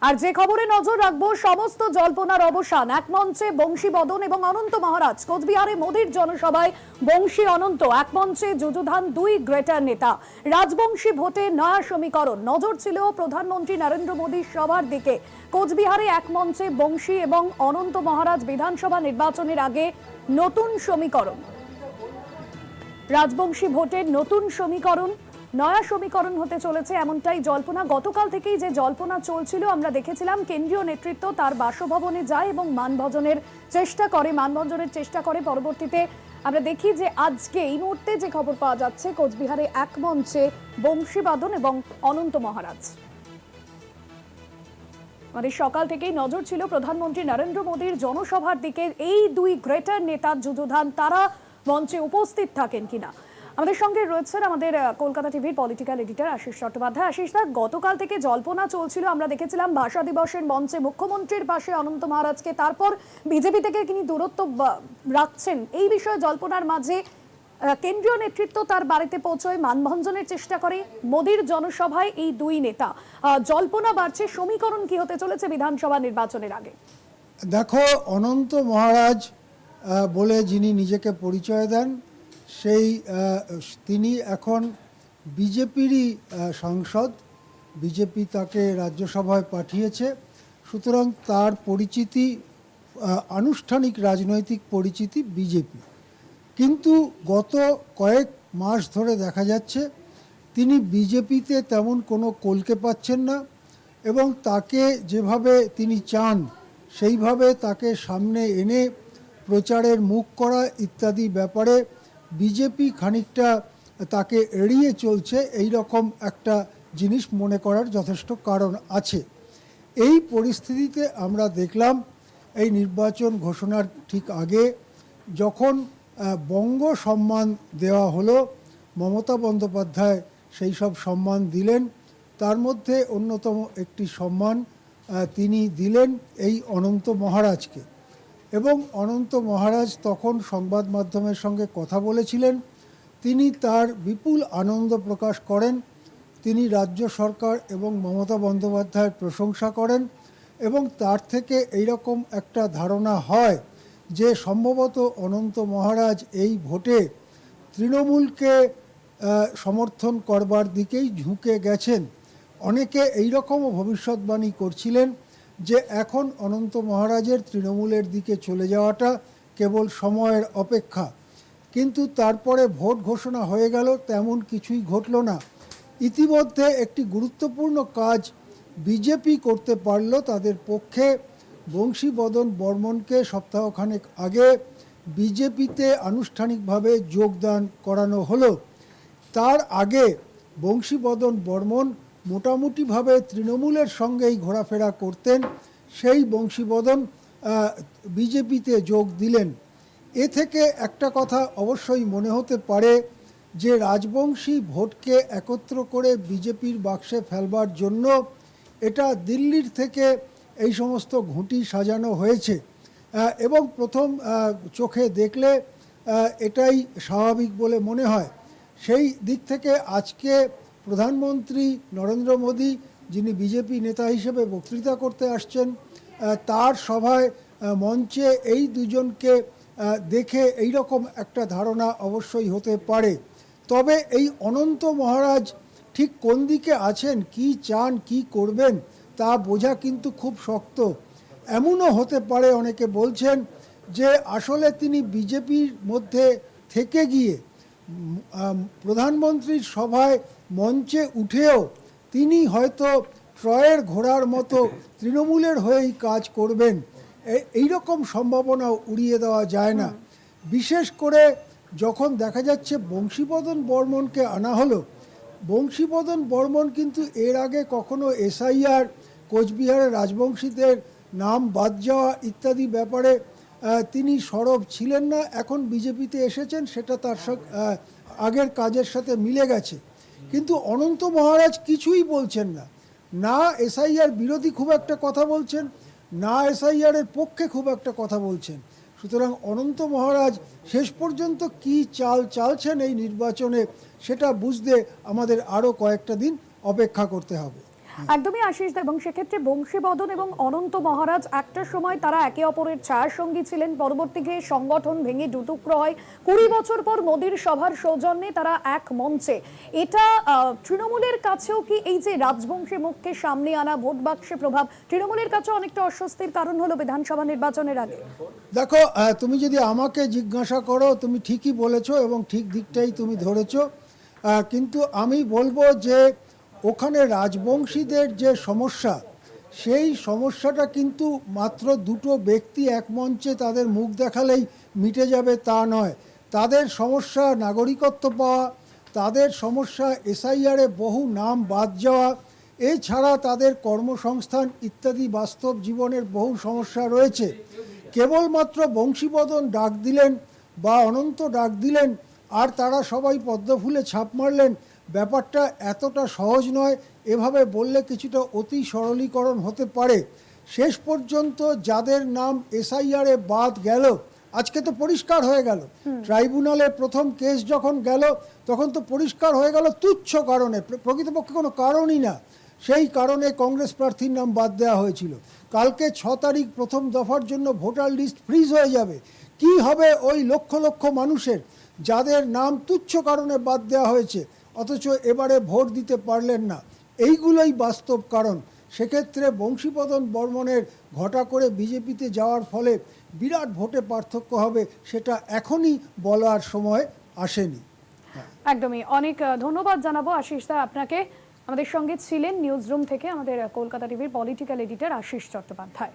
আর যে খবরে নজর রাখবো, সমস্ত জল্পনার অবসান, এক মঞ্চে বংশী বদন এবং অনন্ত মহারাজ। কোচবিহারে মোদীর জনসভায় বংশী অনন্ত এক মঞ্চে যুযুধান দুই গ্রেটার নেতা। রাজবংশী ভোটে নয়া সমীকরণ, নজর ছিল প্রধানমন্ত্রী নরেন্দ্র মোদীর সভার দিকে। কোচবিহারে এক মঞ্চে বংশী এবং অনন্ত মহারাজ। বিধানসভা নির্বাচনের আগে নতুন সমীকরণ, রাজবংশী ভোটের নতুন সমীকরণ, নয়া সমীকরণ হতে চলেছে এমনটাই জল্পনা। গতকাল থেকেই যে জল্পনা চলছিল, আমরা দেখেছিলাম কেন্দ্রীয় নেতৃত্ব তার বাসভবনে যায় এবং মানভঞ্জনের চেষ্টা করে। পরবর্তীতে আমরা দেখি যে আজকে এই মুহূর্তে যে খবর পাওয়া যাচ্ছে, কোচবিহারে এক মঞ্চে বংশীবাদন এবং অনন্ত মহারাজ। আমাদের সকাল থেকেই নজর ছিল প্রধানমন্ত্রী নরেন্দ্র মোদীর জনসভার দিকে। এই দুই গ্রেটার নেতার যুযুধান, তারা মঞ্চে উপস্থিত থাকেন কিনা। আমাদের সঙ্গে রয়েছেন আমাদের কলকাতা টিভির পলিটিক্যাল এডিটর আশিস চট্টোপাধ্যায়। আশিস দা, গতকাল থেকে জল্পনা চলছিল, আমরা দেখেছিলাম ভাষা দিবসের মঞ্চে মুখ্যমন্ত্রীর পাশে অনন্ত মহারাজকে, তারপর বিজেপি থেকে তিনি দূরত্ব রাখছেন। এই বিষয়ে জল্পনার মাঝে কেন্দ্রীয় নেতৃত্ব তার বাড়িতে পৌঁছয়, মানভঞ্জনের চেষ্টা করে। মোদীর জনসভায় এই দুই নেতা, জল্পনা বাড়ছে। সমীকরণ কি হতে চলেছে বিধানসভা নির্বাচনের আগে? দেখো, অনন্ত মহারাজ বলে যিনি নিজেকে পরিচয় দেন, তিনি এখন বিজেপিরই সাংসদ। বিজেপি তাকে রাজ্যসভায় পাঠিয়েছে, সুতরাং তার পরিচিতি, আনুষ্ঠানিক রাজনৈতিক পরিচিতি বিজেপি। কিন্তু গত কয়েক মাস ধরে দেখা যাচ্ছে তিনি বিজেপিতে তেমন কোনো কলকে পাচ্ছেন না, এবং তাকে যেভাবে তিনি চান সেইভাবে তাকে সামনে এনে প্রচারের মুখ করা ইত্যাদি ব্যাপারে বিজেপি খানিকটা তাকে এড়িয়ে চলছে। এই রকম একটা জিনিস মনে করার যথেষ্ট কারণ আছে। এই পরিস্থিতিতে আমরা দেখলাম এই নির্বাচন ঘোষণার ঠিক আগে যখন বঙ্গ সম্মান দেওয়া হলো, মমতা বন্দ্যোপাধ্যায় সেই সব সম্মান দিলেন। তার মধ্যে অন্যতম একটি সম্মান তিনি দিলেন এই অনন্ত মহারাজকে, এবং অনন্ত মহারাজ তখন সংবাদ মাধ্যমের সঙ্গে কথা বলেছিলেন। তিনি তার বিপুল আনন্দ প্রকাশ করেন, তিনি রাজ্য সরকার এবং মমতা বন্দ্যোপাধ্যায়ের প্রশংসা করেন, এবং তার থেকে এইরকম একটা ধারণা হয় যে সম্ভবত অনন্ত মহারাজ এই ভোটে তৃণমূলকে সমর্থন করবার দিকেই ঝুঁকে গেছেন। অনেকে এইরকমও ভবিষ্যৎবাণী করছিলেন যে এখন অনন্ত মহারাজের তৃণমূলের দিকে চলে যাওয়াটা কেবল সময়ের অপেক্ষা। কিন্তু তারপরে ভোট ঘোষণা হয়ে গেল, তেমন কিছুই ঘটল না। ইতিমধ্যে একটি গুরুত্বপূর্ণ কাজ বিজেপি করতে পারল তাদের পক্ষে। বংশীবদন বর্মনকে সপ্তাহখানেক আগে বিজেপিতে আনুষ্ঠানিকভাবে যোগদান করানো হলো। তার আগে বংশীবদন বর্মন মোটামুটিভাবে তৃণমূলের সঙ্গেই ঘোরাফেরা করতেন। সেই বংশীবদন বিজেপিতে যোগ দিলেন। এ থেকে একটা কথা অবশ্যই মনে হতে পারে যে রাজবংশী ভোটকে একত্র করে বিজেপির বাক্সে ফেলবার জন্য এটা দিল্লির থেকে এই সমস্ত ঘুঁটি সাজানো হয়েছে, এবং প্রথম চোখে দেখলে এটাই স্বাভাবিক বলে মনে হয়। সেই দিক থেকে আজকে প্রধানমন্ত্রী নরেন্দ্র মোদী, যিনি বিজেপি নেতা হিসেবে বক্তৃতা করতে আসছেন, তার সভায় মঞ্চে এই দুজনকে দেখে এই রকম একটা ধারণা অবশ্যই হতে পারে। তবে এই অনন্ত মহারাজ ঠিক কোন দিকে আছেন, কি চান, কি করবেন, তা বোঝা কিন্তু খুব শক্ত। এমনও হতে পারে, অনেকে বলছেন যে আসলে তিনি বিজেপির মধ্যে থেকে গিয়ে প্রধানমন্ত্রীর সভায় মঞ্চে উঠেও তিনি হয়তো ট্রয়ের ঘোড়ার মতো তৃণমূলের হয়েই কাজ করবেন। এই রকম সম্ভাবনাও উড়িয়ে দেওয়া যায় না। বিশেষ করে যখন দেখা যাচ্ছে বংশীবদন বর্মনকে আনা হলো। বংশীবদন বর্মন কিন্তু এর আগে কখনো এসআইআর, কোচবিহারের রাজবংশীদের নাম বাদ যাওয়া ইত্যাদি ব্যাপারে তিনি সরব ছিলেন না। এখন বিজেপিতে এসেছেন, সেটা তার আগের কাজের সাথে মিলে গেছে। কিন্তু অনন্ত মহারাজ কিছুই বলছেন না, না এসআইআর বিরোধী খুব একটা কথা বলছেন, না এসআইআরের পক্ষে খুব একটা কথা বলছেন। সুতরাং অনন্ত মহারাজ শেষ পর্যন্ত কি চাল চালছেন এই নির্বাচনে, সেটা বুঝতে আমাদের আরও কয়েকটা দিন অপেক্ষা করতে হবে। একদমই আশিস দা, এবং সেক্ষেত্রে বংশীবদন এবং অনন্ত মহারাজ একটা সময় তারা একে অপরের ছায়ার সঙ্গী ছিলেন, পরবর্তীতে সংগঠন ভেঙে দুটুকরো হয়, 20 বছর পর মোদির সভার সৌজন্যে তারা এক মঞ্চে। এটা তৃণমূলের কাছেও কি এই যে রাজবংশী মুখকে সামনে আনা, ভোট বাক্সে প্রভাব, তৃণমূলের কাছে অনেকটা অস্বস্তির কারণ হলো বিধানসভা নির্বাচনের আগে? দেখো, তুমি যদি আমাকে জিজ্ঞাসা করো, তুমি ঠিকই বলেছো এবং ঠিক দিকটাই তুমি ধরেছো। কিন্তু আমি বলবো যে ওখানে রাজবংশীদের যে সমস্যা, সেই সমস্যাটা কিন্তু মাত্র দুটো ব্যক্তি এক মঞ্চে তাদের মুখ দেখালেই মিটে যাবে তা নয়। তাদের সমস্যা নাগরিকত্ব পাওয়া, তাদের সমস্যা এসআইআরে বহু নাম বাদ যাওয়া, এছাড়া তাদের কর্মসংস্থান ইত্যাদি বাস্তব জীবনের বহু সমস্যা রয়েছে। কেবলমাত্র বংশীবদন ডাক দিলেন বা অনন্ত ডাক দিলেন আর তারা সবাই পদ্মফুলে ছাপ মারলেন, ব্যাপারটা এতটা সহজ নয়। এভাবে বললে কিছুটা অতি সরলীকরণ হতে পারে। শেষ পর্যন্ত যাদের নাম এসআইআরে বাদ গেল, আজকে তো পরিষ্কার হয়ে গেল। ট্রাইব্যুনালে প্রথম কেস যখন গেল তখন তো পরিষ্কার হয়ে গেল তুচ্ছ কারণে, প্রকৃতপক্ষে কোনো কারণই না, সেই কারণে কংগ্রেস প্রার্থীর নাম বাদ দেওয়া হয়েছিল। কালকে 6 তারিখ প্রথম দফার জন্য ভোটার লিস্ট ফ্রিজ হয়ে যাবে। কি হবে ওই লক্ষ লক্ষ মানুষের যাদের নাম তুচ্ছ কারণে বাদ দেওয়া হয়েছে, অথচ এবারে ভোট দিতে পারলেন না? এইগুলোই বাস্তব কারণ। সেক্ষেত্রে বংশীবদন বর্মনের ঘটা করে বিজেপিতে যাওয়ার ফলে বিরাট ভোটে পার্থক্য হবে, সেটা এখনই বলার সময় আসেনি। একদমই। অনেক ধন্যবাদ জানাবো আশিস দা আপনাকে। আমাদের সঙ্গে ছিলেন নিউজ রুম থেকে আমাদের কলকাতা টিভির পলিটিক্যাল এডিটর আশিস চট্টোপাধ্যায়।